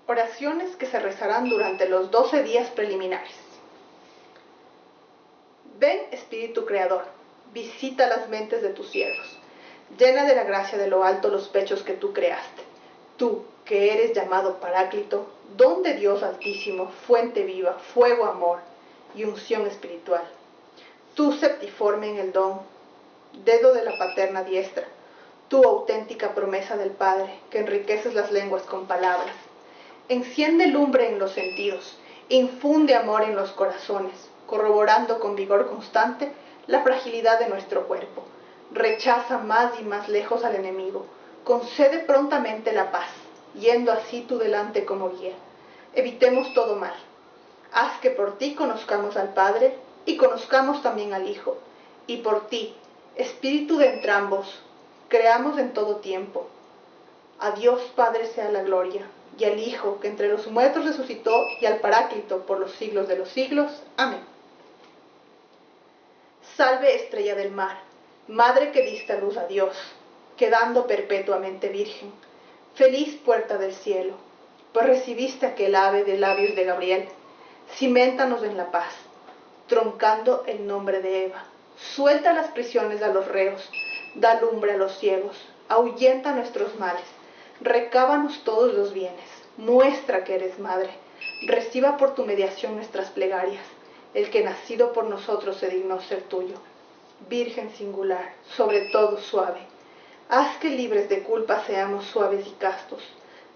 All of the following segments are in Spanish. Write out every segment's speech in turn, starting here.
Oraciones que se rezarán durante los 12 días preliminares. Ven, Espíritu Creador, visita las mentes de tus siervos. Llena de la gracia de lo alto los pechos que tú creaste. Tú, que eres llamado Paráclito, don de Dios Altísimo, fuente viva, fuego, amor y unción espiritual. Tú, septiforme en el don, dedo de la paterna diestra, tú, auténtica promesa del Padre, que enriqueces las lenguas con palabras. Enciende lumbre en los sentidos, infunde amor en los corazones, corroborando con vigor constante la fragilidad de nuestro cuerpo. Rechaza más y más lejos al enemigo, concede prontamente la paz, yendo así tú delante como guía. Evitemos todo mal. Haz que por ti conozcamos al Padre y conozcamos también al Hijo, y por ti, Espíritu de entrambos, creamos en todo tiempo. A Dios Padre sea la gloria, y al Hijo, que entre los muertos resucitó, y al Paráclito por los siglos de los siglos. Amén. Salve, estrella del mar, madre que diste a luz a Dios, quedando perpetuamente virgen. Feliz puerta del cielo, pues recibiste aquel ave de labios de Gabriel. Ciméntanos en la paz, troncando el nombre de Eva. Suelta las prisiones a los reos, da lumbre a los ciegos, ahuyenta nuestros males. Recábanos todos los bienes, muestra que eres madre, reciba por tu mediación nuestras plegarias, el que nacido por nosotros se dignó ser tuyo. Virgen singular, sobre todo suave, haz que libres de culpa seamos suaves y castos,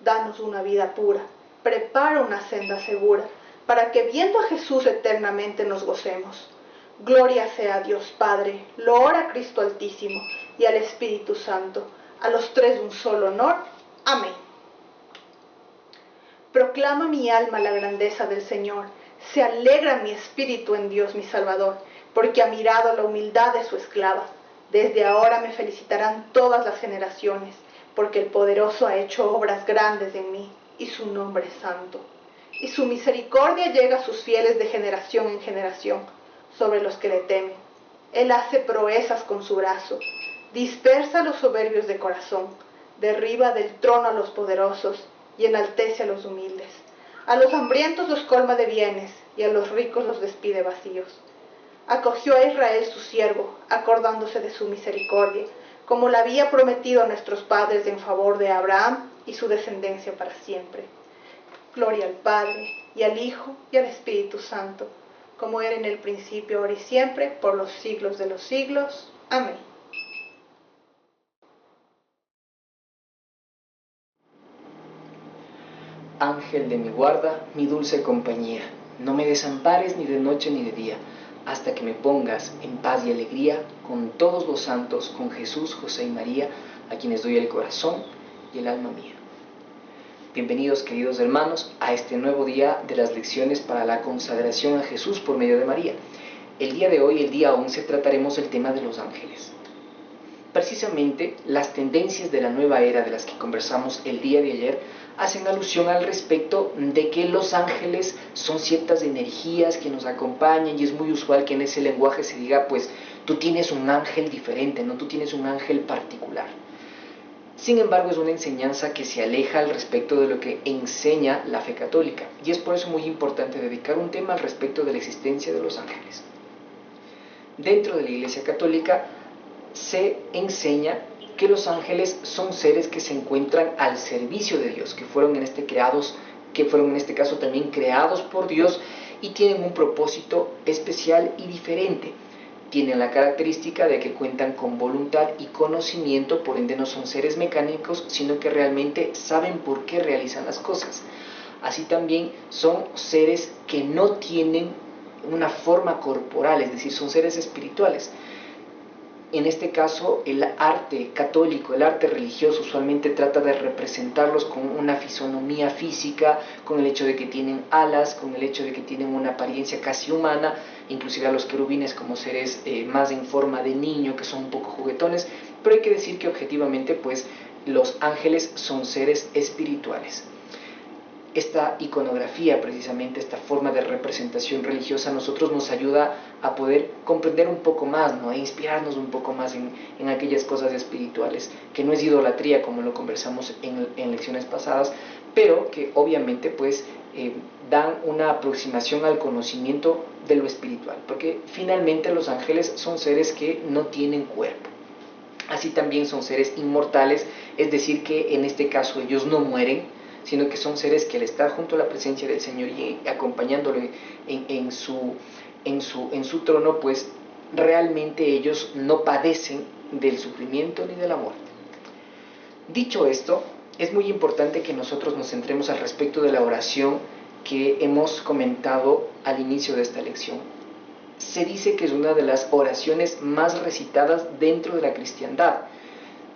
danos una vida pura, prepara una senda segura, para que viendo a Jesús eternamente nos gocemos. Gloria sea a Dios Padre, loor a Cristo Altísimo y al Espíritu Santo, a los tres un solo honor. Amén. Proclama mi alma la grandeza del Señor, se alegra mi espíritu en Dios mi Salvador, porque ha mirado la humildad de su esclava. Desde ahora me felicitarán todas las generaciones, porque el Poderoso ha hecho obras grandes en mí, y su nombre es santo. Y su misericordia llega a sus fieles de generación en generación, sobre los que le temen. Él hace proezas con su brazo, dispersa a los soberbios de corazón, derriba del trono a los poderosos y enaltece a los humildes. A los hambrientos los colma de bienes y a los ricos los despide vacíos. Acogió a Israel su siervo, acordándose de su misericordia, como la había prometido a nuestros padres en favor de Abraham y su descendencia para siempre. Gloria al Padre, y al Hijo, y al Espíritu Santo, como era en el principio, ahora y siempre, por los siglos de los siglos. Amén. Ángel de mi guarda, mi dulce compañía, no me desampares ni de noche ni de día, hasta que me pongas en paz y alegría con todos los santos, con Jesús, José y María, a quienes doy el corazón y el alma mía. Bienvenidos, queridos hermanos, a este nuevo día de las lecciones para la consagración a Jesús por medio de María. El día de hoy, el día 11, trataremos el tema de los ángeles. Precisamente, las tendencias de la nueva era de las que conversamos el día de ayer hacen alusión al respecto de que los ángeles son ciertas energías que nos acompañan, y es muy usual que en ese lenguaje se diga, pues, tú tienes un ángel diferente, ¿no? Tú tienes un ángel particular. Sin embargo, es una enseñanza que se aleja al respecto de lo que enseña la fe católica, y es por eso muy importante dedicar un tema al respecto de la existencia de los ángeles. Dentro de la Iglesia Católica se enseña que los ángeles son seres que se encuentran al servicio de Dios, que fueron en este caso también creados por Dios y tienen un propósito especial y diferente. Tienen la característica de que cuentan con voluntad y conocimiento, por ende no son seres mecánicos, sino que realmente saben por qué realizan las cosas. Así también son seres que no tienen una forma corporal, es decir, son seres espirituales. En este caso, el arte católico, el arte religioso, usualmente trata de representarlos con una fisonomía física, con el hecho de que tienen alas, con el hecho de que tienen una apariencia casi humana, inclusive a los querubines como seres más en forma de niño, que son un poco juguetones, pero hay que decir que objetivamente, pues, los ángeles son seres espirituales. esta iconografía, precisamente esta forma de representación religiosa, a nosotros nos ayuda a poder comprender un poco más, ¿no? E inspirarnos un poco más en aquellas cosas espirituales, que no es idolatría como lo conversamos en lecciones pasadas, pero que obviamente pues dan una aproximación al conocimiento de lo espiritual, porque finalmente los ángeles son seres que no tienen cuerpo. Así también son seres inmortales, es decir que en este caso ellos no mueren, sino que son seres que al estar junto a la presencia del Señor y acompañándolo en su trono, pues realmente ellos no padecen del sufrimiento ni de la muerte. Dicho esto, es muy importante que nosotros nos centremos al respecto de la oración que hemos comentado al inicio de esta lección. Se dice que es una de las oraciones más recitadas dentro de la cristiandad.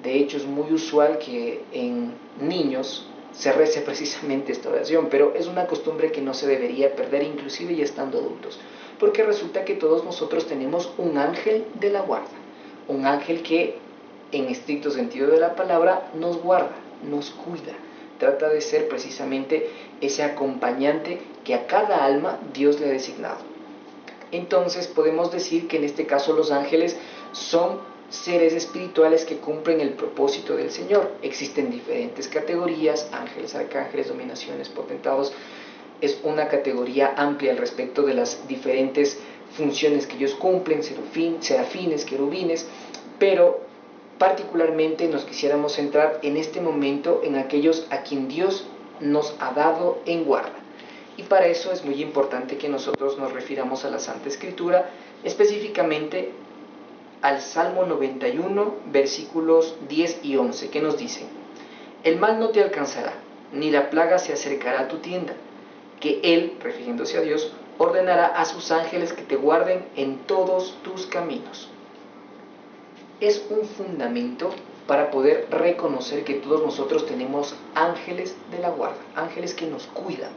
De hecho, es muy usual que en niños se rece precisamente esta oración, pero es una costumbre que no se debería perder, inclusive ya estando adultos, porque resulta que todos nosotros tenemos un ángel de la guarda, un ángel que en estricto sentido de la palabra nos guarda, nos cuida, trata de ser precisamente ese acompañante que a cada alma Dios le ha designado. Entonces podemos decir que en este caso los ángeles son seres espirituales que cumplen el propósito del Señor. Existen diferentes categorías: ángeles, arcángeles, dominaciones, potentados. Es una categoría amplia al respecto de las diferentes funciones que ellos cumplen: serafines, querubines, pero particularmente nos quisiéramos centrar en este momento en aquellos a quien Dios nos ha dado en guarda. Y para eso es muy importante que nosotros nos refiramos a la Santa Escritura, específicamente al Salmo 91, versículos 10 y 11, que nos dicen: el mal no te alcanzará, ni la plaga se acercará a tu tienda, que Él, refiriéndose a Dios, ordenará a sus ángeles que te guarden en todos tus caminos. Es un fundamento para poder reconocer que todos nosotros tenemos ángeles de la guarda, ángeles que nos cuidan.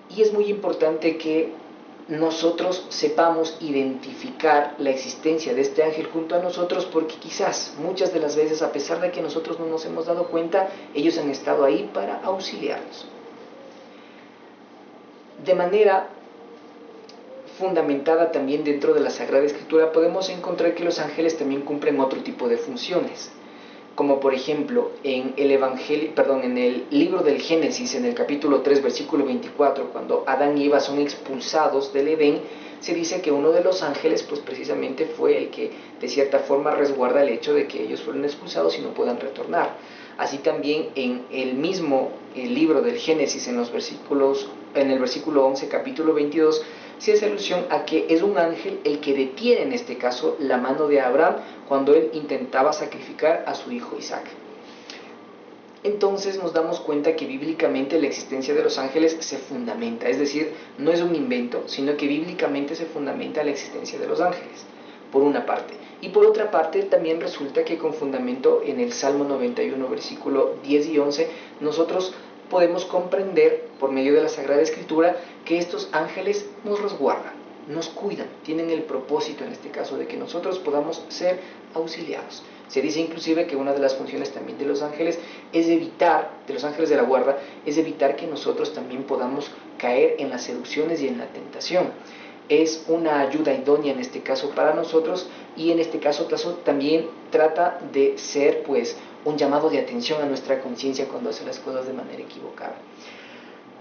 Y es muy importante que nosotros sepamos identificar la existencia de este ángel junto a nosotros, porque quizás muchas de las veces, a pesar de que nosotros no nos hemos dado cuenta, ellos han estado ahí para auxiliarnos. De manera fundamentada también dentro de la Sagrada Escritura, podemos encontrar que los ángeles también cumplen otro tipo de funciones, como por ejemplo en el libro del Génesis, en el capítulo 3, versículo 24, cuando Adán y Eva son expulsados del Edén, se dice que uno de los ángeles pues precisamente fue el que de cierta forma resguarda el hecho de que ellos fueron expulsados y no puedan retornar. Así también en el mismo libro del Génesis, en el versículo 11, capítulo 22, se hace alusión a que es un ángel el que detiene en este caso la mano de Abraham cuando él intentaba sacrificar a su hijo Isaac. Entonces nos damos cuenta que bíblicamente la existencia de los ángeles se fundamenta, es decir, no es un invento, sino que bíblicamente se fundamenta la existencia de los ángeles, por una parte. Y por otra parte también resulta que con fundamento en el Salmo 91, versículo 10 y 11, nosotros podemos comprender por medio de la Sagrada Escritura que estos ángeles nos resguardan, nos cuidan, tienen el propósito en este caso de que nosotros podamos ser auxiliados. Se dice inclusive que una de las funciones también de los ángeles es evitar, de los ángeles de la guarda, es evitar que nosotros también podamos caer en las seducciones y en la tentación. Es una ayuda idónea en este caso para nosotros, y en este caso también trata de ser pues un llamado de atención a nuestra conciencia cuando hace las cosas de manera equivocada.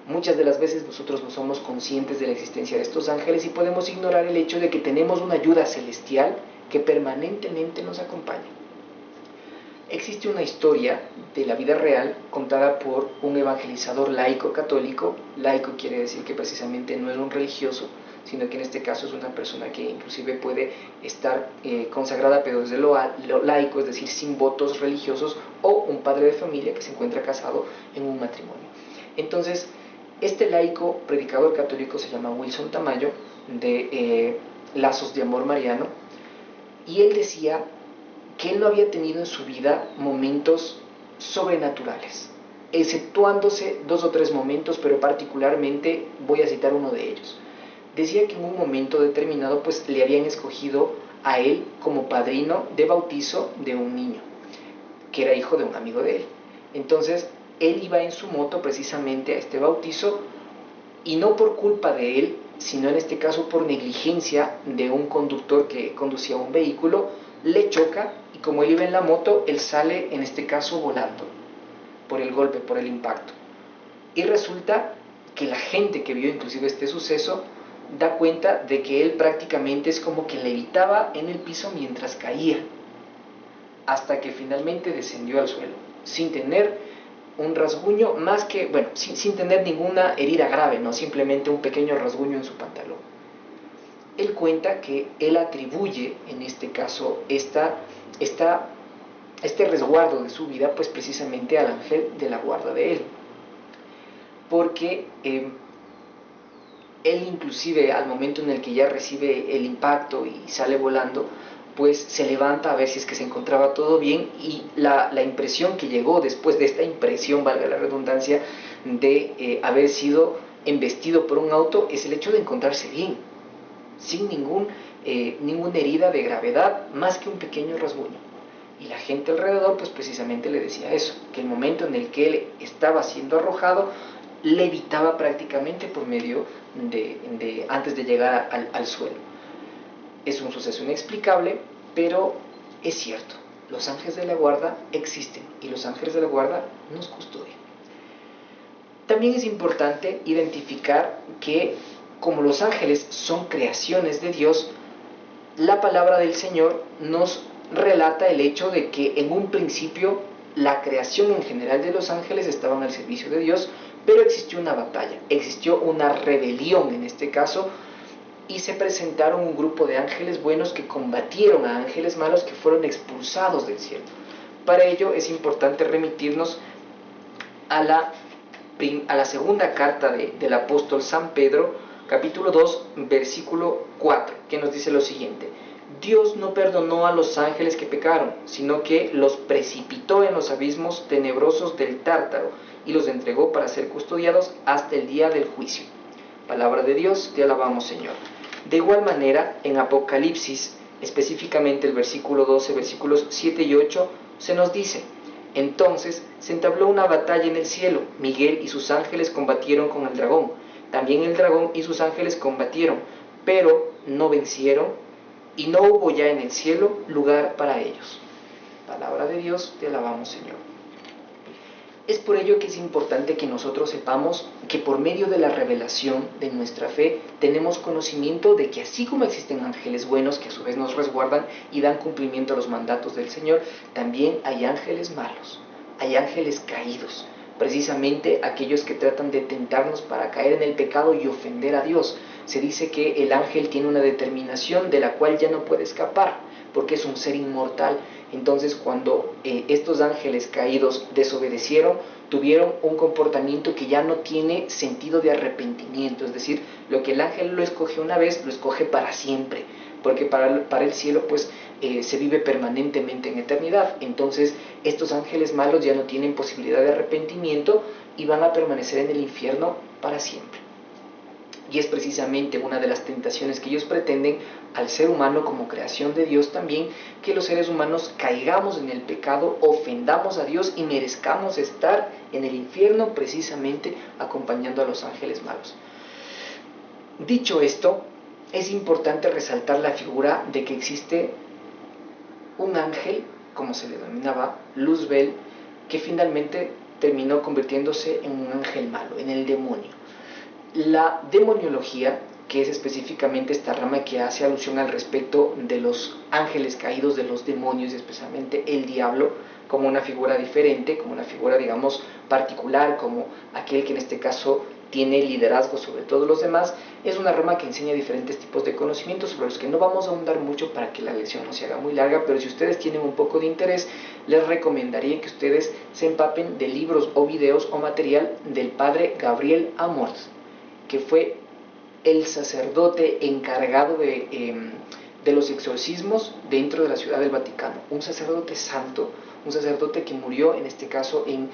Muchas de las veces nosotros no somos conscientes de la existencia de estos ángeles y podemos ignorar el hecho de que tenemos una ayuda celestial que permanentemente nos acompaña. Existe una historia de la vida real contada por un evangelizador laico católico. Laico quiere decir que precisamente no es un religioso, sino que en este caso es una persona que inclusive puede estar consagrada, pero desde lo laico, es decir, sin votos religiosos, o un padre de familia que se encuentra casado en un matrimonio. Entonces, este laico predicador católico se llama Wilson Tamayo, de Lazos de Amor Mariano, y él decía que él no había tenido en su vida momentos sobrenaturales, exceptuándose 2 o 3 momentos, pero particularmente voy a citar uno de ellos. Decía que en un momento determinado pues le habían escogido a él como padrino de bautizo de un niño, que era hijo de un amigo de él. Entonces él iba en su moto precisamente a este bautizo, y no por culpa de él, sino en este caso por negligencia de un conductor que conducía un vehículo, le choca, y como él iba en la moto, él sale en este caso volando por el golpe, por el impacto. Y resulta que la gente que vio inclusive este suceso da cuenta de que él prácticamente es como que levitaba en el piso mientras caía, hasta que finalmente descendió al suelo, sin tener un rasguño, más que, bueno, sin tener ninguna herida grave, no, simplemente un pequeño rasguño en su pantalón. Él cuenta que él atribuye, en este caso, este resguardo de su vida, pues precisamente al ángel de la guarda de él. Porque él inclusive al momento en el que ya recibe el impacto y sale volando, pues se levanta a ver si es que se encontraba todo bien, y la impresión que llegó después de esta impresión, valga la redundancia, de haber sido embestido por un auto, es el hecho de encontrarse bien, sin ninguna herida de gravedad, más que un pequeño rasguño. Y la gente alrededor pues precisamente le decía eso, que el momento en el que él estaba siendo arrojado, levitaba prácticamente por medio antes de llegar al suelo. Es un suceso inexplicable, pero es cierto, los ángeles de la guarda existen, y los ángeles de la guarda nos custodian. También es importante identificar que, como los ángeles son creaciones de Dios, la palabra del Señor nos relata el hecho de que en un principio la creación en general de los ángeles estaban al servicio de Dios, pero existió una batalla, existió una rebelión en este caso, y se presentaron un grupo de ángeles buenos que combatieron a ángeles malos que fueron expulsados del cielo. Para ello es importante remitirnos a la segunda carta del apóstol San Pedro, capítulo 2, versículo 4, que nos dice lo siguiente: Dios no perdonó a los ángeles que pecaron, sino que los precipitó en los abismos tenebrosos del Tártaro y los entregó para ser custodiados hasta el día del juicio. Palabra de Dios, te alabamos, Señor. De igual manera, en Apocalipsis, específicamente el versículo 12, versículos 7 y 8, se nos dice: entonces se entabló una batalla en el cielo, Miguel y sus ángeles combatieron con el dragón, también el dragón y sus ángeles combatieron, pero no vencieron, y no hubo ya en el cielo lugar para ellos. Palabra de Dios, te alabamos, Señor. Es por ello que es importante que nosotros sepamos que por medio de la revelación de nuestra fe tenemos conocimiento de que así como existen ángeles buenos que a su vez nos resguardan y dan cumplimiento a los mandatos del Señor, también hay ángeles malos, hay ángeles caídos, precisamente aquellos que tratan de tentarnos para caer en el pecado y ofender a Dios. Se dice que el ángel tiene una determinación de la cual ya no puede escapar, porque es un ser inmortal. Entonces, cuando estos ángeles caídos desobedecieron, tuvieron un comportamiento que ya no tiene sentido de arrepentimiento. Es decir, lo que el ángel lo escoge una vez, lo escoge para siempre, porque para el cielo pues se vive permanentemente en eternidad. Entonces, estos ángeles malos ya no tienen posibilidad de arrepentimiento y van a permanecer en el infierno para siempre. Y es precisamente una de las tentaciones que ellos pretenden al ser humano como creación de Dios también, que los seres humanos caigamos en el pecado, ofendamos a Dios y merezcamos estar en el infierno precisamente acompañando a los ángeles malos. Dicho esto, es importante resaltar la figura de que existe un ángel, como se le denominaba, Luzbel, que finalmente terminó convirtiéndose en un ángel malo, en el demonio. La demoniología, que es específicamente esta rama que hace alusión al respecto de los ángeles caídos, de los demonios, especialmente el diablo, como una figura diferente, como una figura, digamos, particular, como aquel que en este caso tiene liderazgo sobre todos los demás, es una rama que enseña diferentes tipos de conocimientos sobre los que no vamos a ahondar mucho para que la lección no se haga muy larga, pero si ustedes tienen un poco de interés, les recomendaría que ustedes se empapen de libros o videos o material del padre Gabriel Amorth, que fue el sacerdote encargado de los exorcismos dentro de la Ciudad del Vaticano, un sacerdote santo, un sacerdote que murió en este caso en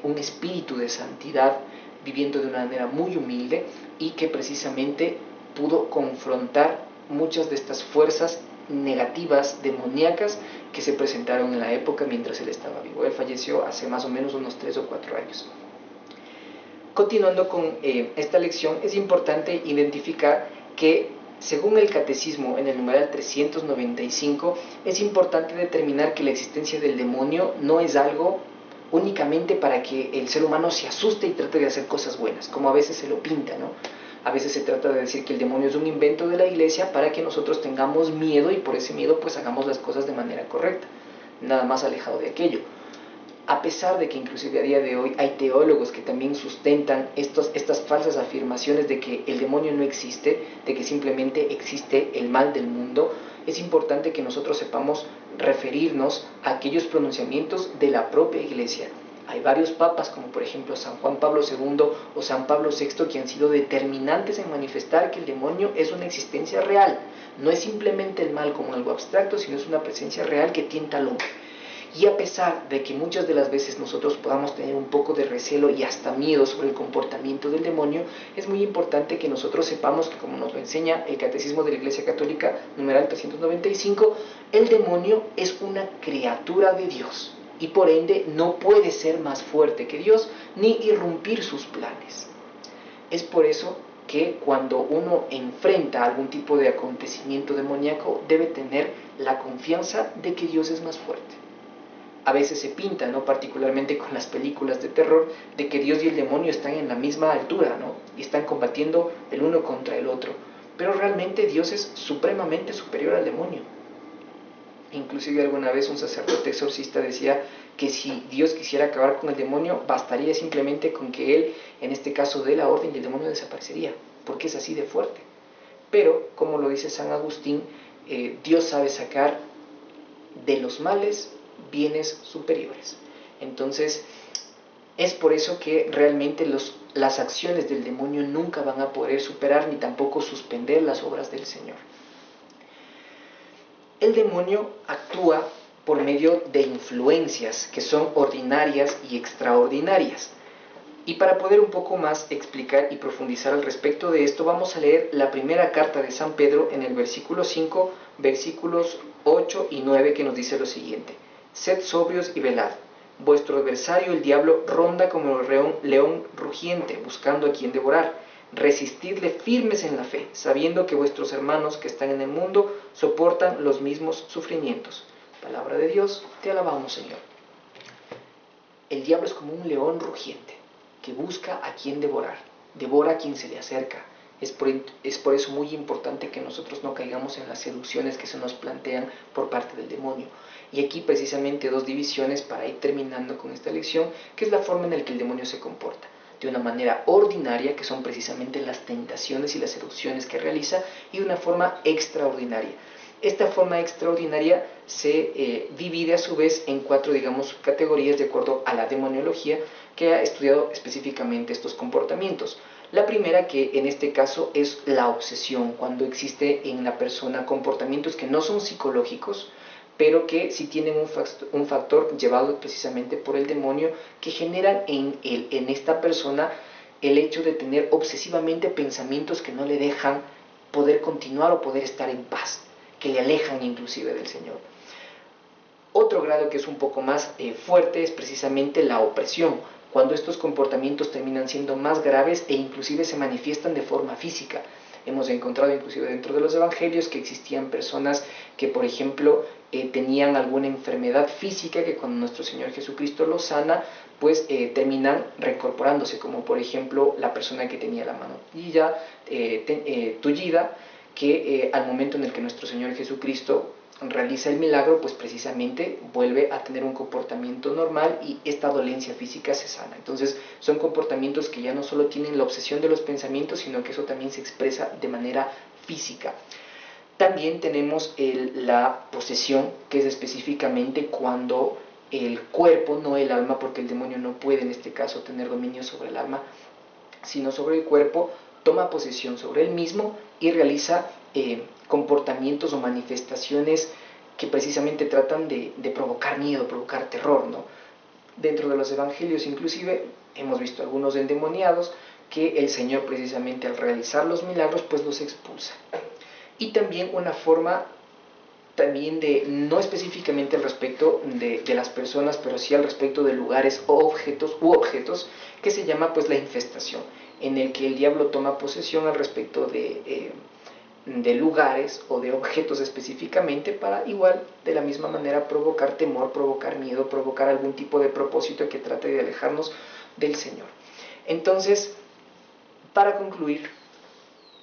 un espíritu de santidad, viviendo de una manera muy humilde, y que precisamente pudo confrontar muchas de estas fuerzas negativas, demoníacas, que se presentaron en la época mientras él estaba vivo. Él falleció hace más o menos unos 3 o 4 años. Continuando con esta lección, es importante identificar que según el Catecismo, en el numeral 395, es importante determinar que la existencia del demonio no es algo únicamente para que el ser humano se asuste y trate de hacer cosas buenas, como a veces se lo pinta, ¿no? A veces se trata de decir que el demonio es un invento de la iglesia para que nosotros tengamos miedo y por ese miedo pues hagamos las cosas de manera correcta, nada más alejado de aquello. A pesar de que inclusive a día de hoy hay teólogos que también sustentan estas falsas afirmaciones de que el demonio no existe, de que simplemente existe el mal del mundo, es importante que nosotros sepamos referirnos a aquellos pronunciamientos de la propia iglesia. Hay varios papas, como por ejemplo San Juan Pablo II o San Pablo VI, que han sido determinantes en manifestar que el demonio es una existencia real. No es simplemente el mal como algo abstracto, sino es una presencia real que tienta al hombre. Y a pesar de que muchas de las veces nosotros podamos tener un poco de recelo y hasta miedo sobre el comportamiento del demonio, es muy importante que nosotros sepamos que, como nos lo enseña el Catecismo de la Iglesia Católica, numeral 395, el demonio es una criatura de Dios y por ende no puede ser más fuerte que Dios ni irrumpir sus planes. Es por eso que cuando uno enfrenta algún tipo de acontecimiento demoníaco debe tener la confianza de que Dios es más fuerte. A veces se pinta, ¿no?, particularmente con las películas de terror, de que Dios y el demonio están en la misma altura, ¿no?, y están combatiendo el uno contra el otro. Pero realmente Dios es supremamente superior al demonio. Inclusive alguna vez un sacerdote exorcista decía que si Dios quisiera acabar con el demonio, bastaría simplemente con que él, en este caso, dé la orden y el demonio desaparecería, porque es así de fuerte. Pero, como lo dice San Agustín, Dios sabe sacar de los males bienes superiores. Entonces, es por eso que realmente las acciones del demonio nunca van a poder superar ni tampoco suspender las obras del Señor. El demonio actúa por medio de influencias que son ordinarias y extraordinarias. Y para poder un poco más explicar y profundizar al respecto de esto, vamos a leer la primera carta de San Pedro en el versículo 5, versículos 8 y 9, que nos dice lo siguiente: Sed sobrios y velad. Vuestro adversario el diablo ronda como león rugiente, buscando a quien devorar. Resistidle firmes en la fe, sabiendo que vuestros hermanos que están en el mundo soportan los mismos sufrimientos. Palabra de Dios, te alabamos, Señor. El diablo es como un león rugiente que busca a quien devorar, devora a quien se le acerca. Es por eso muy importante que nosotros no caigamos en las seducciones que se nos plantean por parte del demonio. Y aquí precisamente dos divisiones para ir terminando con esta lección, que es la forma en la que el demonio se comporta. De una manera ordinaria, que son precisamente las tentaciones y las seducciones que realiza, y de una forma extraordinaria. Esta forma extraordinaria se divide a su vez en 4, categorías de acuerdo a la demoniología, que ha estudiado específicamente estos comportamientos. La primera, que en este caso es la obsesión, cuando existe en la persona comportamientos que no son psicológicos, pero que sí tienen un factor llevado precisamente por el demonio, que generan en esta persona el hecho de tener obsesivamente pensamientos que no le dejan poder continuar o poder estar en paz, que le alejan inclusive del Señor. Otro grado que es un poco más fuerte es precisamente la opresión, cuando estos comportamientos terminan siendo más graves e inclusive se manifiestan de forma física. Hemos encontrado inclusive dentro de los evangelios que existían personas que, por ejemplo, tenían alguna enfermedad física que cuando nuestro Señor Jesucristo los sana, pues terminan reincorporándose, como por ejemplo la persona que tenía la mano tullida, que al momento en el que nuestro Señor Jesucristo realiza el milagro, pues precisamente vuelve a tener un comportamiento normal y esta dolencia física se sana. Entonces son comportamientos que ya no solo tienen la obsesión de los pensamientos, sino que eso también se expresa de manera física. También tenemos la posesión, que es específicamente cuando el cuerpo, no el alma, porque el demonio no puede en este caso tener dominio sobre el alma, sino sobre el cuerpo, toma posesión sobre él mismo y realiza comportamientos o manifestaciones que precisamente tratan de provocar miedo, provocar terror, ¿no? Dentro de los evangelios inclusive hemos visto algunos endemoniados que el Señor precisamente al realizar los milagros pues los expulsa. Y también una forma también de, no específicamente al respecto de las personas, pero sí al respecto de lugares o objetos, que se llama pues la infestación, en el que el diablo toma posesión al respecto de lugares o de objetos específicamente para igual de la misma manera provocar temor, provocar miedo, provocar algún tipo de propósito que trate de alejarnos del Señor. Entonces, para concluir,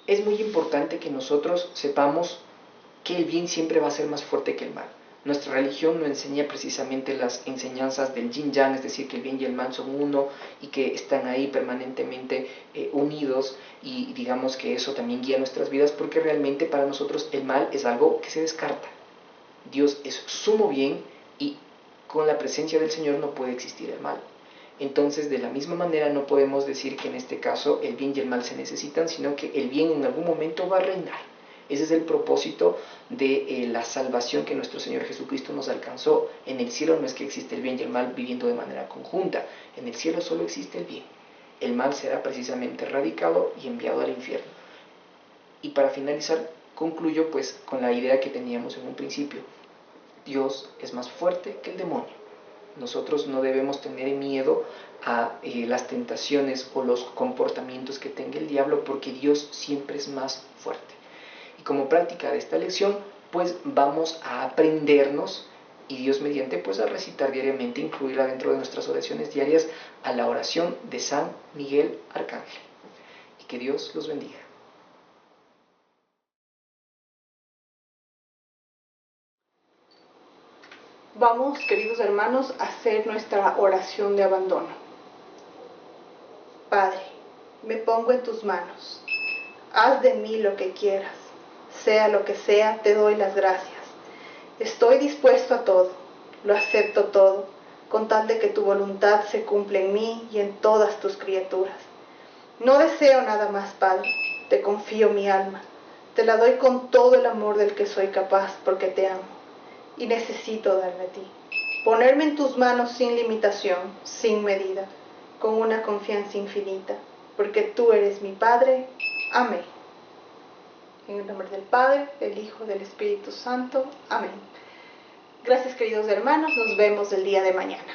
es muy importante que nosotros sepamos que el bien siempre va a ser más fuerte que el mal. Nuestra religión nos enseña precisamente las enseñanzas del yin yang, es decir, que el bien y el mal son uno y que están ahí permanentemente unidos, y digamos que eso también guía nuestras vidas, porque realmente para nosotros el mal es algo que se descarta. Dios es sumo bien y con la presencia del Señor no puede existir el mal. Entonces, de la misma manera no podemos decir que en este caso el bien y el mal se necesitan, sino que el bien en algún momento va a reinar. Ese es el propósito de la salvación que nuestro Señor Jesucristo nos alcanzó. En el cielo no es que existe el bien y el mal viviendo de manera conjunta. En el cielo solo existe el bien. El mal será precisamente erradicado y enviado al infierno. Y para finalizar, concluyo pues con la idea que teníamos en un principio. Dios es más fuerte que el demonio. Nosotros no debemos tener miedo a las tentaciones o los comportamientos que tenga el diablo, porque Dios siempre es más fuerte. Y como práctica de esta lección, pues vamos a aprendernos, y Dios mediante, pues a recitar diariamente, incluirla dentro de nuestras oraciones diarias, a la oración de San Miguel Arcángel. Y que Dios los bendiga. Vamos, queridos hermanos, a hacer nuestra oración de abandono. Padre, me pongo en tus manos. Haz de mí lo que quieras. Sea lo que sea, te doy las gracias. Estoy dispuesto a todo, lo acepto todo, con tal de que tu voluntad se cumpla en mí y en todas tus criaturas. No deseo nada más, Padre, te confío mi alma, te la doy con todo el amor del que soy capaz, porque te amo, y necesito darme a ti, ponerme en tus manos sin limitación, sin medida, con una confianza infinita, porque tú eres mi Padre. Amén. En el nombre del Padre, del Hijo, del Espíritu Santo. Amén. Gracias, queridos hermanos. Nos vemos el día de mañana.